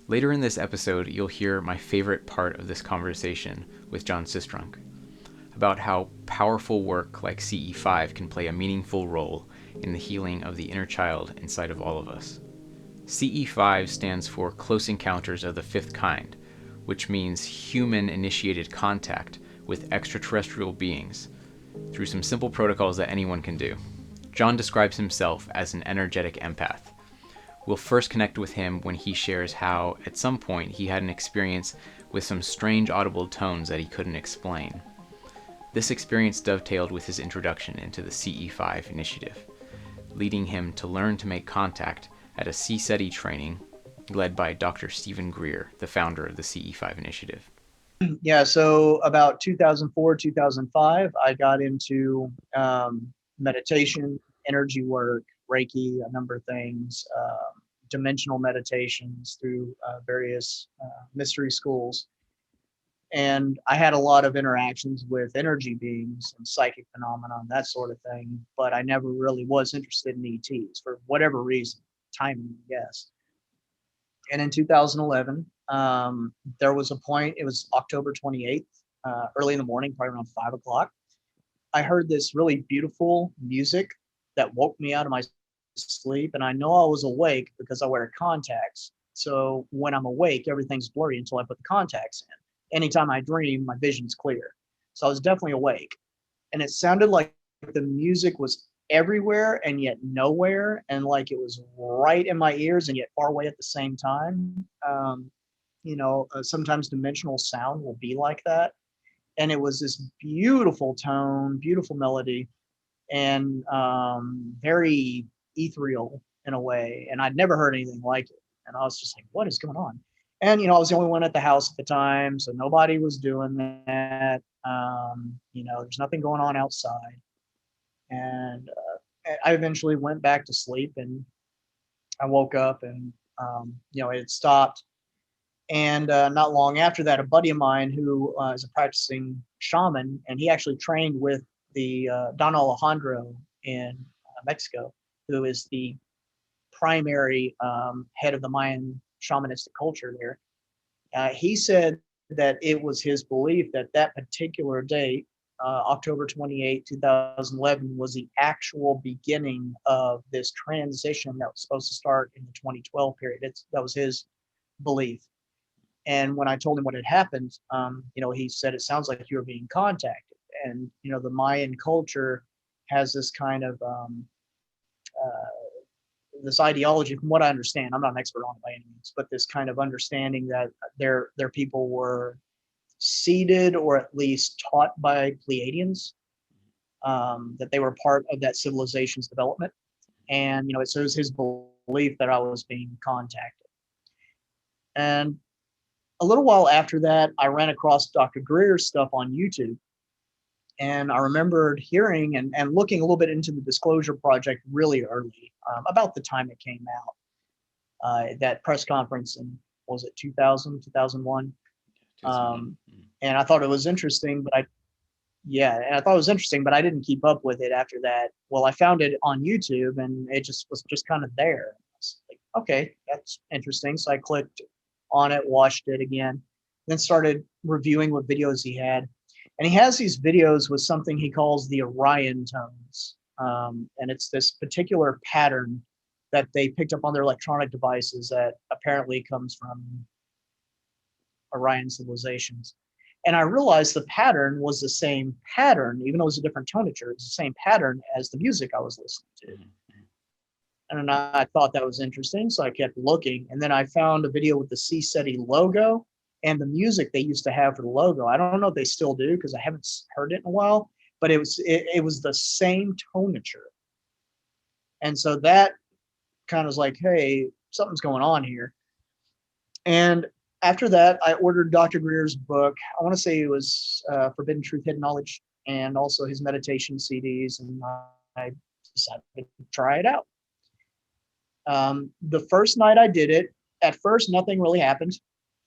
Later in this episode, you'll hear my favorite part of this conversation with John Sistrunk about how powerful work like CE5 can play a meaningful role in the healing of the inner child inside of all of us. CE5 stands for Close Encounters of the Fifth Kind, which means human-initiated contact with extraterrestrial beings through some simple protocols that anyone can do. John describes himself as an energetic empath. We'll first connect with him when he shares how, at some point, he had an experience with some strange audible tones that he couldn't explain. This experience dovetailed with his introduction into the CE5 initiative, leading him to learn to make contact at a CSETI training led by Dr. Stephen Greer, the founder of the CE5 initiative. Yeah, so about 2004, 2005, I got into meditation, energy work, Reiki, a number of things, dimensional meditations through various mystery schools. And I had a lot of interactions with energy beings and psychic phenomenon, that sort of thing. But I never really was interested in ETs for whatever reason, timing, I guess. And in 2011, there was a point, it was October 28th, early in the morning, probably around 5 o'clock. I heard this really beautiful music that woke me out of my sleep. And I know I was awake because I wear contacts. So when I'm awake, everything's blurry until I put the contacts in. Anytime I dream, my vision's clear. So I was definitely awake. And it sounded like the music was everywhere and yet nowhere, and like it was right in my ears and yet far away at the same time. Sometimes dimensional sound will be like that. And it was this beautiful tone, beautiful melody, and very ethereal in a way. And I'd never heard anything like it. And I was just like, what is going on? And, I was the only one at the house at the time, so nobody was doing that. There's nothing going on outside. And I eventually went back to sleep, and I woke up, and, it had stopped. And not long after that, a buddy of mine who is a practicing shaman, and he actually trained with the Don Alejandro in Mexico, who is the primary head of the Mayan shamanistic culture there. He said that it was his belief that that particular date, October 28, 2011, was the actual beginning of this transition that was supposed to start in the 2012 period. That was his belief. And when I told him what had happened, he said, it sounds like you were being contacted. And, the Mayan culture has this kind of this ideology, from what I understand. I'm not an expert on it by any means, but this kind of understanding that their people were seeded or at least taught by Pleiadians, that they were part of that civilization's development. And, it was his belief that I was being contacted. And a little while after that, I ran across Dr. Greer's stuff on YouTube. And I remembered hearing and looking a little bit into the Disclosure Project really early, about the time it came out, that press conference in, what was it, 2000, 2001? And I thought it was interesting, but I didn't keep up with it after that. Well, I found it on YouTube, and it just was just kind of there. I was like, okay, that's interesting. So I clicked on it, watched it again, then started reviewing what videos he had. And he has these videos with something he calls the Orion tones. And it's this particular pattern that they picked up on their electronic devices that apparently comes from Orion civilizations. And I realized the pattern was the same pattern, even though it was a different tonature, it's the same pattern as the music I was listening to. And I thought that was interesting, so I kept looking. And then I found a video with the CSETI logo and the music they used to have for the logo. I don't know if they still do, because I haven't heard it in a while, but it was the same tonature. And so that kind of was like, hey, something's going on here. And after that, I ordered Dr. Greer's book. I want to say it was Forbidden Truth, Hidden Knowledge, and also his meditation CDs. And I decided to try it out. The first night I did it, at first nothing really happened.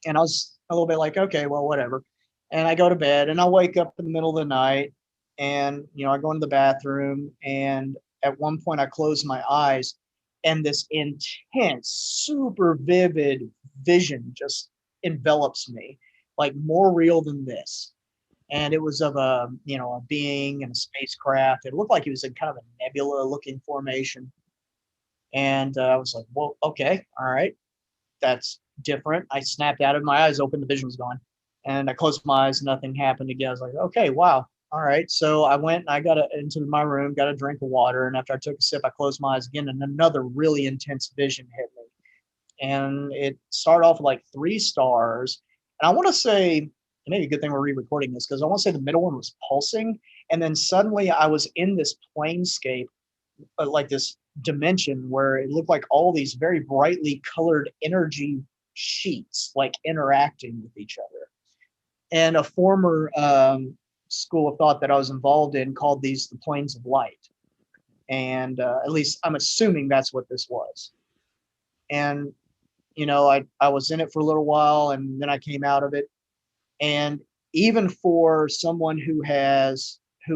And I was a little bit like, okay, well, whatever. And I go to bed, and I wake up in the middle of the night, and, I go into the bathroom, and at one point I close my eyes, and this intense, super vivid vision just envelops me, like more real than this. And it was of a, a being in a spacecraft. It looked like it was in kind of a nebula looking formation. And I was like, well, okay, all right, that's different. I snapped out of it. My eyes open, the vision was gone. And I closed my eyes, nothing happened again. I was like, okay, wow. All right. So I went and I got into my room, got a drink of water. And after I took a sip, I closed my eyes again and another really intense vision hit me. And it started off with like 3 stars. And I want to say, maybe a good thing we're re-recording this, because I want to say the middle one was pulsing. And then suddenly I was in this planescape, like this dimension where it looked like all these very brightly colored energy sheets like interacting with each other. And a former school of thought that I was involved in called these the planes of light. And at least I'm assuming that's what this was. And, I was in it for a little while and then I came out of it. And even for someone who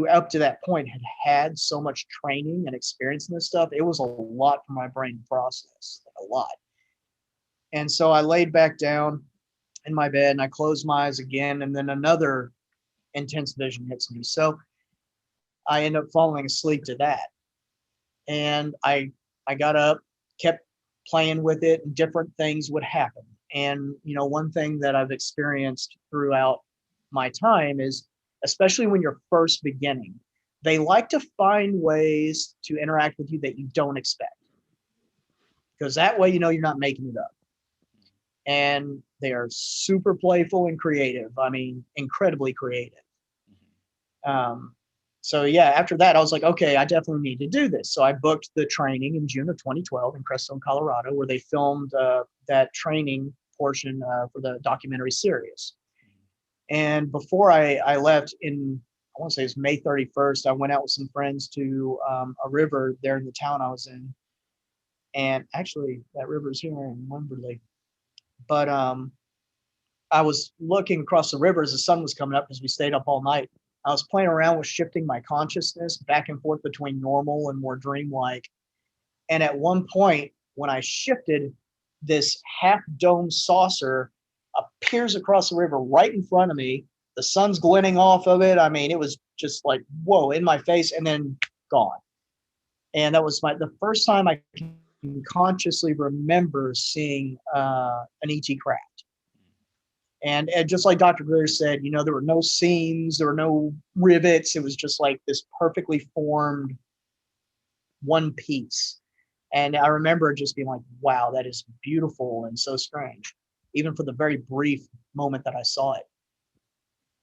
up to that point had so much training and experience in this stuff, it was a lot for my brain to process, like a lot. And so I laid back down in my bed and I closed my eyes again, and then another intense vision hits me. So I end up falling asleep to that. And I got up, kept playing with it, and different things would happen. And, one thing that I've experienced throughout my time is, especially when you're first beginning, they like to find ways to interact with you that you don't expect. Because that way, you're not making it up. And they are super playful and creative. I mean, incredibly creative. So yeah, after that, I was like, okay, I definitely need to do this. So I booked the training in June of 2012 in Crestone, Colorado, where they filmed that training portion for the documentary series. And before I left I want to say it was May 31st, I went out with some friends to a river there in the town I was in. And actually, that river is here in Wimberley. But I was looking across the river as the sun was coming up because we stayed up all night. I was playing around with shifting my consciousness back and forth between normal and more dreamlike. And at one point, when I shifted, this half dome saucer appears across the river right in front of me. The sun's glinting off of it. I mean, it was just like, whoa, in my face, and then gone. And that was the first time I can consciously remember seeing an ET craft. And just like Dr. Greer said, there were no seams, there were no rivets. It was just like this perfectly formed one piece. And I remember just being like, wow, that is beautiful and so strange, even for the very brief moment that I saw it.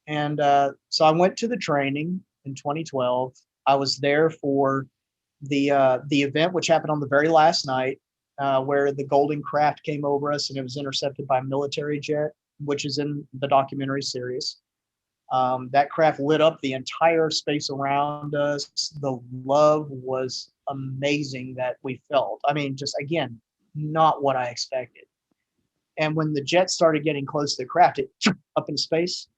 And so I went to the training in 2012. I was there for the event, which happened on the very last night, where the Golden Craft came over us and it was intercepted by a military jet, which is in the documentary series. That craft lit up the entire space around us. The love was amazing that we felt. I mean, just again, not what I expected. And when the jet started getting close to the craft, it up in space.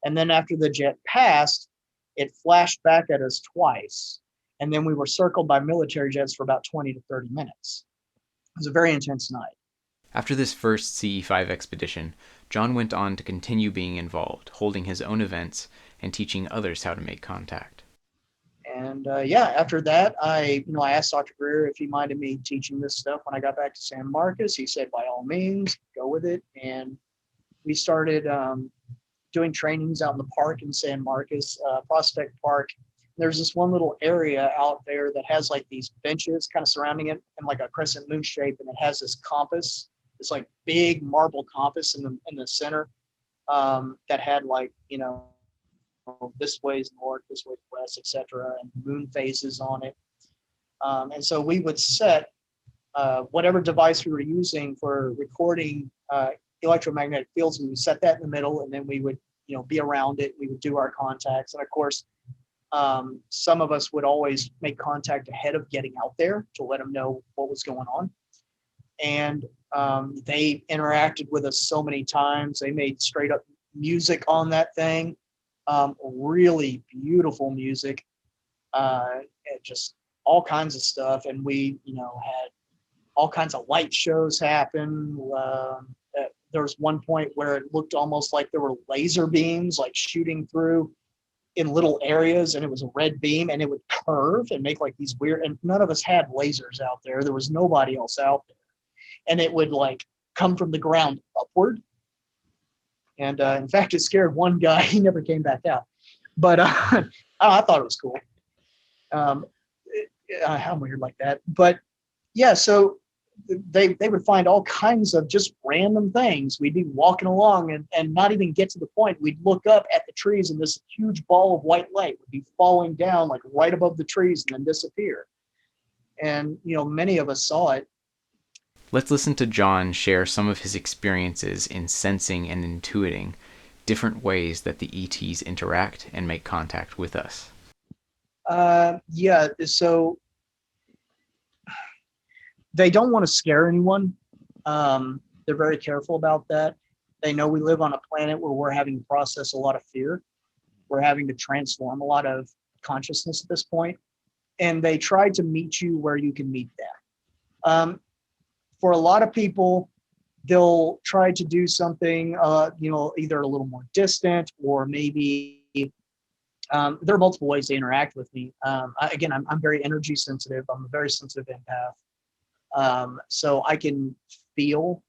And then after the jet passed, it flashed back at us twice. And then we were circled by military jets for about 20 to 30 minutes. It was a very intense night. After this first CE5 expedition, John went on to continue being involved, holding his own events and teaching others how to make contact. And after that, I asked Dr. Greer if he minded me teaching this stuff when I got back to San Marcos. He said, by all means, go with it. And we started doing trainings out in the park in San Marcos, Prospect Park. There's this one little area out there that has like these benches kind of surrounding it in like a crescent moon shape, and it has this compass. It's like big marble compass in the center that had like, this way's north, this way's west, etc., and moon phases on it. And so we would set whatever device we were using for recording electromagnetic fields. We would set that in the middle, and then we would, be around it. We would do our contacts, and of course, some of us would always make contact ahead of getting out there to let them know what was going on. And they interacted with us so many times. They made straight up music on that thing, really beautiful music, just all kinds of stuff. And we, had all kinds of light shows happen. There was one point where it looked almost like there were laser beams like shooting through in little areas, and it was a red beam, and it would curve and make like these weird, and none of us had lasers out there. There was nobody else out there. And it would like come from the ground upward. And in fact, it scared one guy. He never came back out. But I thought it was cool. I'm weird like that. But yeah, so they would find all kinds of just random things. We'd be walking along and not even get to the point. We'd look up at the trees and this huge ball of white light would be falling down like right above the trees and then disappear. And, many of us saw it. Let's listen to John share some of his experiences in sensing and intuiting different ways that the ETs interact and make contact with us. Yeah, so they don't want to scare anyone. They're very careful about that. They know we live on a planet where we're having to process a lot of fear. We're having to transform a lot of consciousness at this point. And they try to meet you where you can meet them. For a lot of people, they'll try to do something, either a little more distant or maybe there are multiple ways to interact with me. Again, I'm very energy sensitive. I'm a very sensitive empath. So I can feel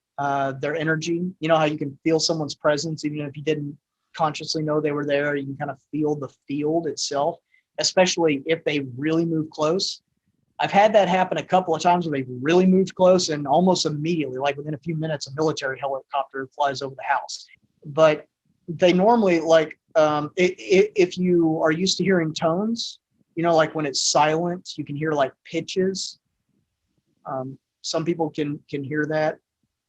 their energy. You know how you can feel someone's presence, even if you didn't consciously know they were there. You can kind of feel the field itself, especially if they really move close. I've had that happen a couple of times where they really moved close and almost immediately, like within a few minutes, a military helicopter flies over the house. But they normally if you are used to hearing tones, like when it's silent, you can hear like pitches. Some people can hear that.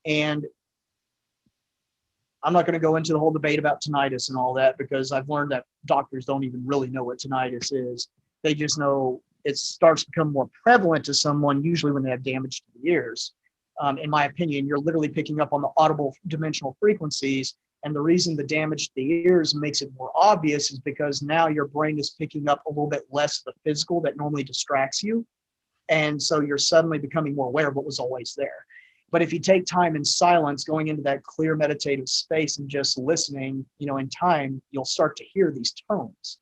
And I'm not going to go into the whole debate about tinnitus and all that, because I've learned that doctors don't even really know what tinnitus is. They just know it starts to become more prevalent to someone, usually when they have damage to the ears. In my opinion, you're literally picking up on the audible dimensional frequencies. And the reason the damage to the ears makes it more obvious is because now your brain is picking up a little bit less of the physical that normally distracts you. And so you're suddenly becoming more aware of what was always there. But if you take time in silence, going into that clear meditative space and just listening, in time, you'll start to hear these tones.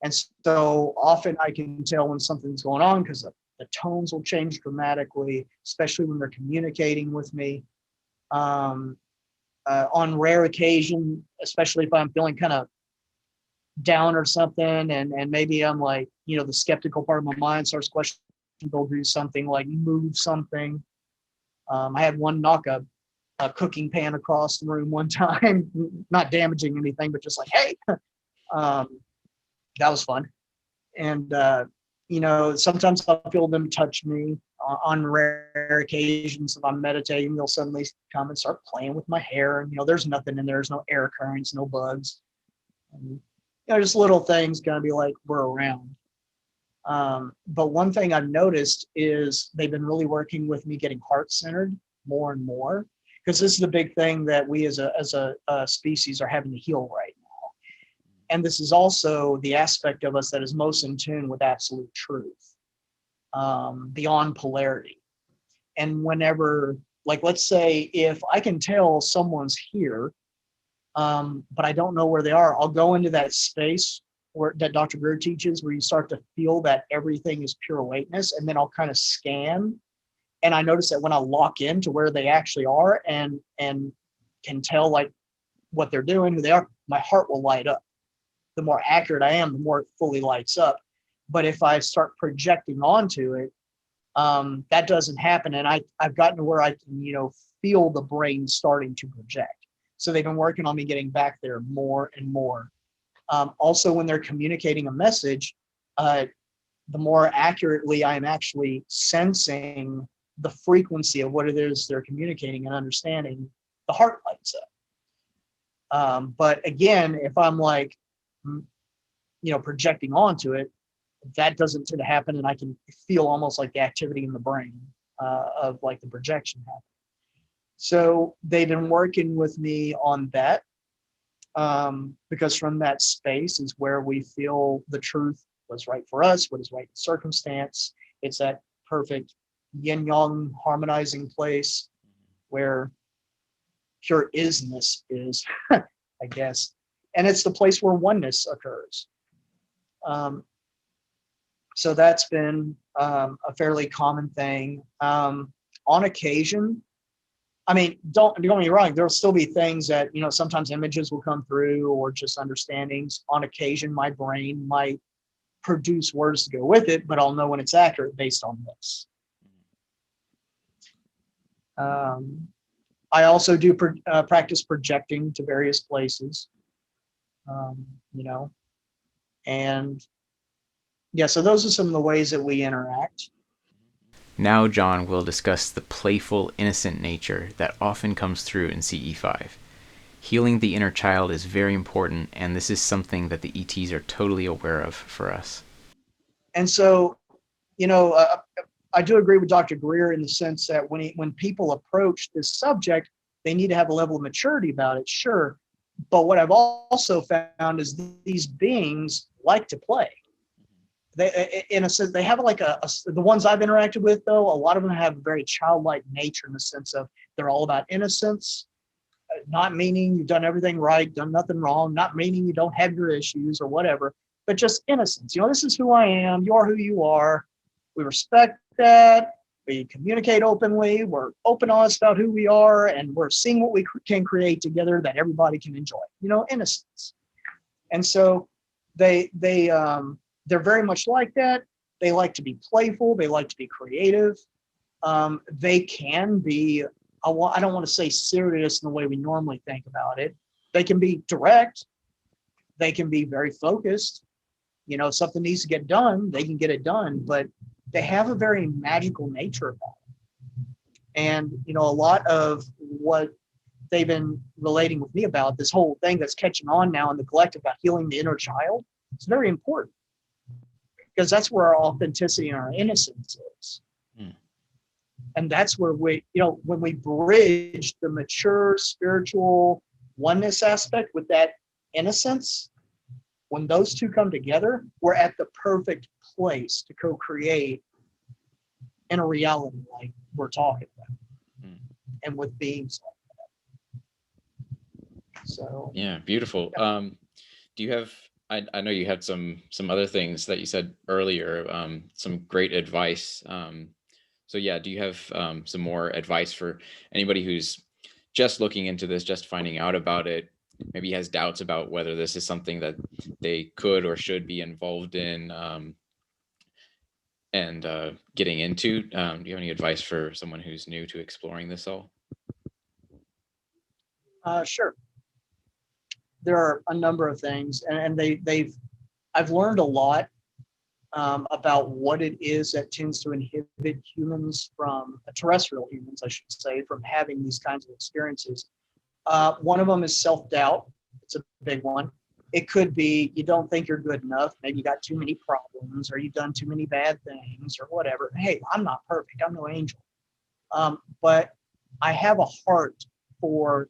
And so often I can tell when something's going on because the tones will change dramatically, especially when they're communicating with me. On rare occasion, especially if I'm feeling kind of down or something, and maybe I'm like, the skeptical part of my mind starts questioning, they'll do something like move something. I had one knock a cooking pan across the room one time, not damaging anything, but just like, hey. That was fun. And, sometimes I'll feel them touch me. On rare occasions, if I'm meditating, they'll suddenly come and start playing with my hair. And, there's nothing in there. There's no air currents, no bugs. And, just little things gonna be like, we're around. But one thing I've noticed is they've been really working with me getting heart-centered more and more, because this is the big thing that we as a species are having to heal right now. And this is also the aspect of us that is most in tune with absolute truth, beyond polarity. And whenever, like, let's say if I can tell someone's here, but I don't know where they are, I'll go into that space that Dr. Greer teaches, where you start to feel that everything is pure awakeness. And then I'll kind of scan. And I notice that when I lock into where they actually are and can tell like what they're doing, who they are, my heart will light up. The more accurate I am, the more it fully lights up. But if I start projecting onto it, that doesn't happen. And I've gotten to where I can, feel the brain starting to project. So they've been working on me getting back there more and more. Also, when they're communicating a message, the more accurately I'm actually sensing the frequency of what it is they're communicating and understanding, the heart lights up. But again, if I'm like, projecting onto it, that doesn't tend to happen, and I can feel almost like the activity in the brain of like the projection happening. So they've been working with me on that, because from that space is where we feel the truth was right for us, what is right in circumstance. It's that perfect, yin yang harmonizing place where pure isness is, I guess. And it's the place where oneness occurs. So that's been a fairly common thing. On occasion, I mean, don't get me wrong, there'll still be things that, sometimes images will come through or just understandings. On occasion, my brain might produce words to go with it, but I'll know when it's accurate based on this. I also do practice projecting to various places, and yeah, so those are some of the ways that we interact. Now John will discuss the playful, innocent nature that often comes through in CE5. Healing the inner child is very important, and this is something that the ETs are totally aware of for us. And so, I do agree with Dr. Greer in the sense that when people approach this subject, they need to have a level of maturity about it, sure. But what I've also found is these beings like to play. They, in a sense, they have like the ones I've interacted with, though, a lot of them have a very childlike nature in the sense of they're all about innocence, not meaning you've done everything right, done nothing wrong, not meaning you don't have your issues or whatever, but just innocence. This is who I am. You're who you are. We respect that. We communicate openly. We're open, honest about who we are, and we're seeing what we can create together that everybody can enjoy. Innocence. And so they're very much like that. They like to be playful. They like to be creative. They can be, I don't want to say serious in the way we normally think about it. They can be direct. They can be very focused. If something needs to get done, they can get it done, but they have a very magical nature about it. And, a lot of what they've been relating with me about this whole thing that's catching on now in the collective about healing the inner child, it's very important because that's where our authenticity and our innocence is. And that's where we, when we bridge the mature spiritual oneness aspect with that innocence, when those two come together, we're at the perfect place to co-create in a reality like we're talking about, and with beings like that. So yeah, beautiful. Do you have? I know you had some other things that you said earlier. Some great advice. So yeah, do you have some more advice for anybody who's just looking into this, just finding out about it? Maybe has doubts about whether this is something that they could or should be involved in, and getting into. Do you have any advice for someone who's new to exploring this all? Sure. There are a number of things, and I've learned a lot about what it is that tends to inhibit humans terrestrial humans, I should say, from having these kinds of experiences. One of them is self-doubt. It's a big one. It could be you don't think you're good enough. Maybe you got too many problems, or you've done too many bad things, or whatever. Hey, I'm not perfect. I'm no angel. But I have a heart for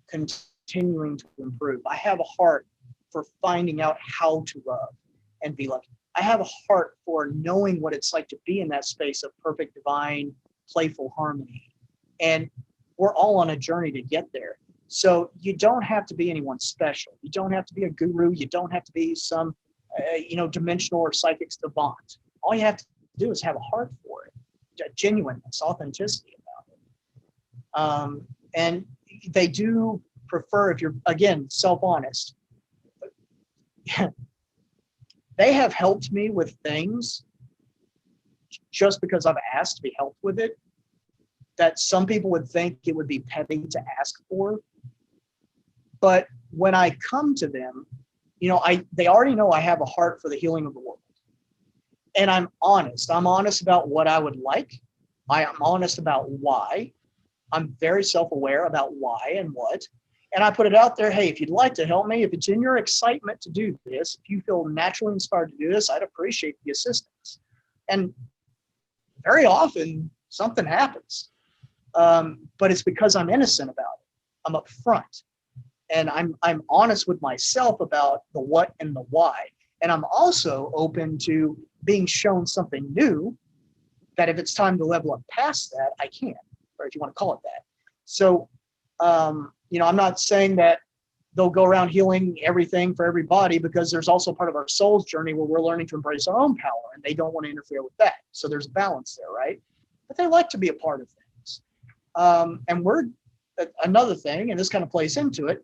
continuing to improve. I have a heart for finding out how to love and be loved. I have a heart for knowing what it's like to be in that space of perfect, divine, playful harmony. And we're all on a journey to get there. So you don't have to be anyone special. You don't have to be a guru. You don't have to be some, dimensional or psychic savant. All you have to do is have a heart for it, genuineness, authenticity about it. And they do prefer, if you're, again, self-honest. They have helped me with things just because I've asked to be helped with it, that some people would think it would be petty to ask for. But when I come to them, they already know I have a heart for the healing of the world. And I'm honest. I'm honest about what I would like. I am honest about why. I'm very self-aware about why and what. And I put it out there, hey, if you'd like to help me, if it's in your excitement to do this, if you feel naturally inspired to do this, I'd appreciate the assistance. And very often something happens. But it's because I'm innocent about it. I'm upfront. And I'm honest with myself about the what and the why. And I'm also open to being shown something new that if it's time to level up past that, I can, or if you want to call it that. So, I'm not saying that they'll go around healing everything for everybody, because there's also part of our soul's journey where we're learning to embrace our own power, and they don't want to interfere with that. So there's a balance there, right? But they like to be a part of things. And we're another thing, and this kind of plays into it.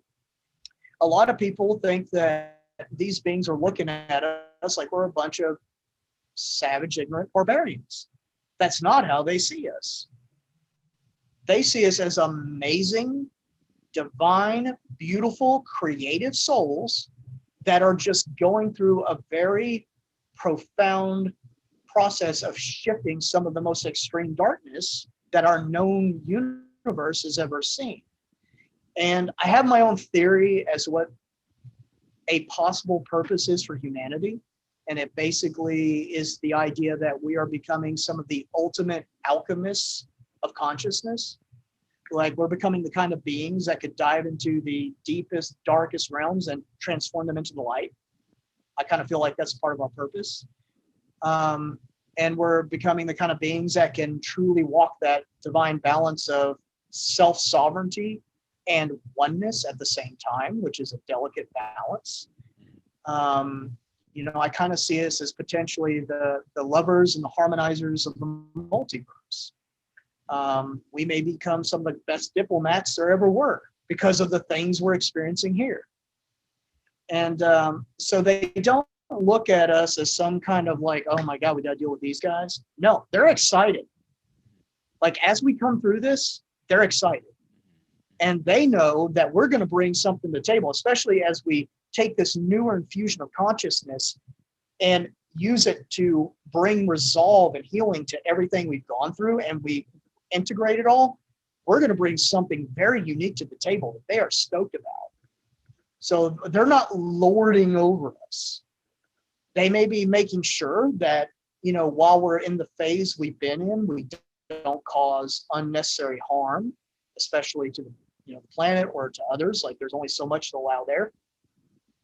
A lot of people think that these beings are looking at us like we're a bunch of savage, ignorant barbarians. That's not how they see us. They see us as amazing, divine, beautiful, creative souls that are just going through a very profound process of shifting some of the most extreme darkness that our known universe has ever seen. And I have my own theory as to what a possible purpose is for humanity. And it basically is the idea that we are becoming some of the ultimate alchemists of consciousness. Like, we're becoming the kind of beings that could dive into the deepest, darkest realms and transform them into the light. I kind of feel like that's part of our purpose. And we're becoming the kind of beings that can truly walk that divine balance of self-sovereignty and oneness at the same time, which is a delicate balance. I kind of see us as potentially the lovers and the harmonizers of the multiverse. We may become some of the best diplomats there ever were because of the things we're experiencing here. And so they don't look at us as some kind of like, oh my God, we got to deal with these guys. No, they're excited. Like, as we come through this, they're excited. And they know that we're going to bring something to the table, especially as we take this newer infusion of consciousness and use it to bring resolve and healing to everything we've gone through, and we integrate it all. We're going to bring something very unique to the table that they are stoked about. So they're not lording over us. They may be making sure that, while we're in the phase we've been in, we don't cause unnecessary harm, especially to the planet or to others. Like, there's only so much to allow there.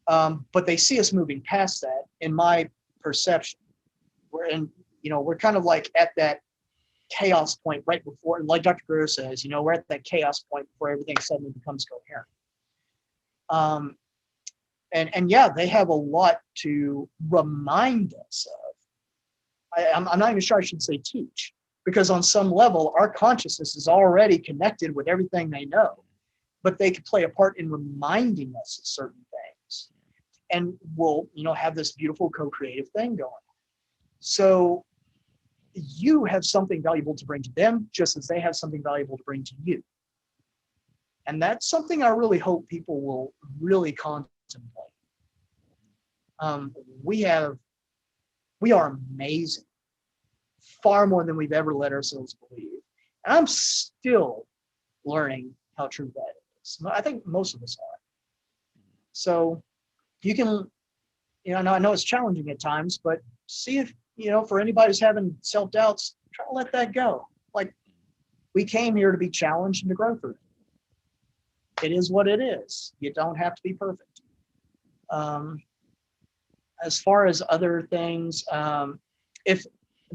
But they see us moving past that, in my perception. We're kind of like at that chaos point right before, like Dr. Greer says, we're at that chaos point before everything suddenly becomes coherent. And yeah, they have a lot to remind us of. I'm not even sure I should say teach, because on some level, our consciousness is already connected with everything they know, but they could play a part in reminding us of certain things. And we'll, have this beautiful co-creative thing going. So you have something valuable to bring to them, just as they have something valuable to bring to you. And that's something I really hope people will really contemplate. We are amazing, far more than we've ever let ourselves believe. And I'm still learning how true that is. I think most of us are. So you can, I know it's challenging at times, but see if, for anybody who's having self-doubts, try to let that go. Like, we came here to be challenged and to grow through it. It is what it is. You don't have to be perfect. As far as other things, if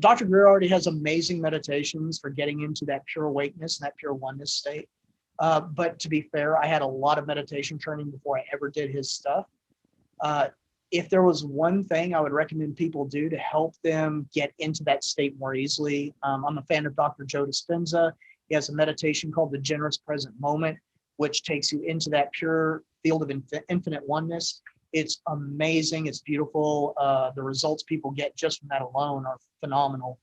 Dr. Greer already has amazing meditations for getting into that pure awakeness and that pure oneness state. But to be fair, I had a lot of meditation training before I ever did his stuff. If there was one thing I would recommend people do to help them get into that state more easily, I'm a fan of Dr. Joe Dispenza. He has a meditation called the Generous Present Moment, which takes you into that pure field of infinite oneness. It's amazing. It's beautiful. The results people get just from that alone are phenomenal.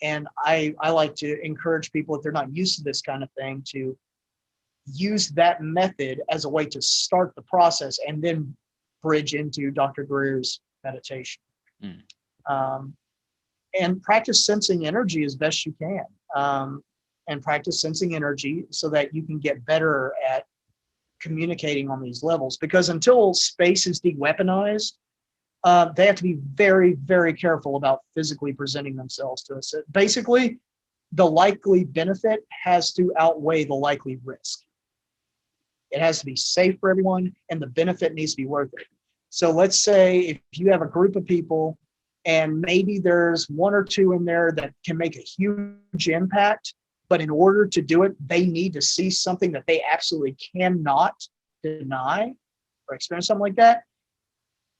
And I like to encourage people, if they're not used to this kind of thing, to use that method as a way to start the process and then bridge into Dr. Greer's meditation. And practice sensing energy as best you can. And practice sensing energy so that you can get better at communicating on these levels. Because until space is de-weaponized, they have to be very, very careful about physically presenting themselves to us. Basically, the likely benefit has to outweigh the likely risk. It has to be safe for everyone, and the benefit needs to be worth it. So let's say if you have a group of people And maybe there's one or two in there that can make a huge impact. But in order to do it, they need to see something that they absolutely cannot deny or experience something like that.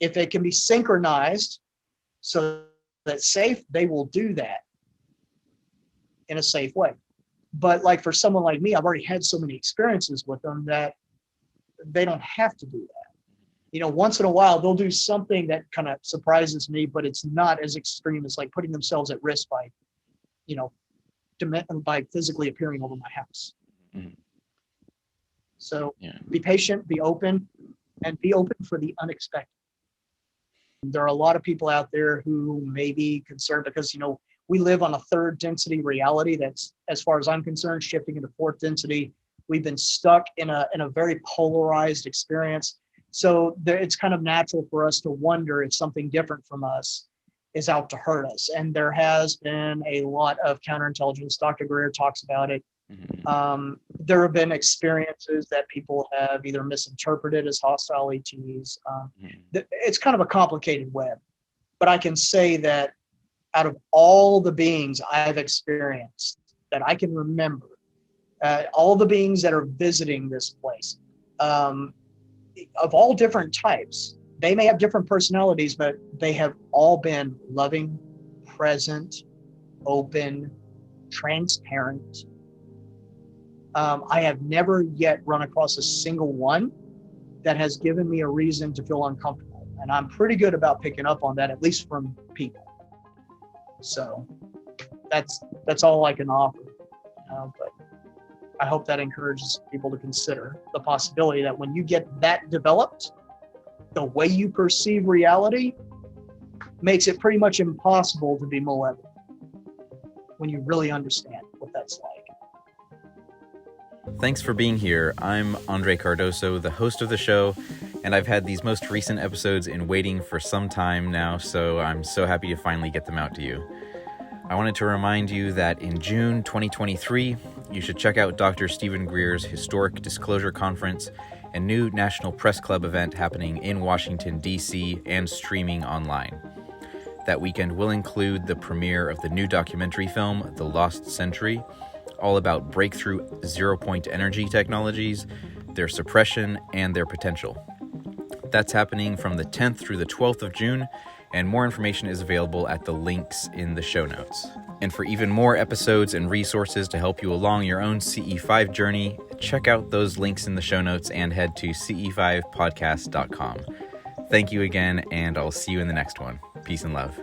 If it can be synchronized so that safe, they will do that in a safe way. But like for someone like me, I've already had so many experiences with them that they don't have to do that. You know, once in a while, they'll do something that kind of surprises me, but it's not as extreme as like putting themselves at risk by, you know, by physically appearing over my house. Mm-hmm. So be patient, be open, and be open for the unexpected. There are a lot of people out there who may be concerned because, you know, we live on a third density reality that's, as far as I'm concerned, shifting into fourth density. We've been stuck in a very polarized experience. So it's kind of natural for us to wonder if something different from us is out to hurt us. And there has been a lot of counterintelligence. Dr. Greer talks about it. Mm-hmm. There have been experiences that people have either misinterpreted as hostile ETs. It's kind of a complicated web, but I can say that out of all the beings I've experienced that I can remember, all the beings that are visiting this place, of all different types, they may have different personalities, but they have all been loving, present, open, transparent. I have never yet run across a single one that has given me a reason to feel uncomfortable. And I'm pretty good about picking up on that, at least from people. So that's all I can offer. But I hope that encourages people to consider the possibility that when you get that developed, the way you perceive reality makes it pretty much impossible to be malevolent when you really understand what that's like. Thanks for being here. I'm Andre Cardoso, the host of the show, and I've had these most recent episodes in waiting for some time now, so I'm so happy to finally get them out to you. I wanted to remind you that in June 2023, you should check out Dr. Stephen Greer's Historic Disclosure Conference, a new National Press Club event happening in Washington, D.C. and streaming online. That weekend will include the premiere of the new documentary film, The Lost Century, all about breakthrough zero-point energy technologies, their suppression, and their potential. That's happening from the 10th through the 12th of June, and more information is available at the links in the show notes. And for even more episodes and resources to help you along your own CE5 journey, check out those links in the show notes and head to ce5podcast.com. Thank you again, and I'll see you in the next one. Peace and love.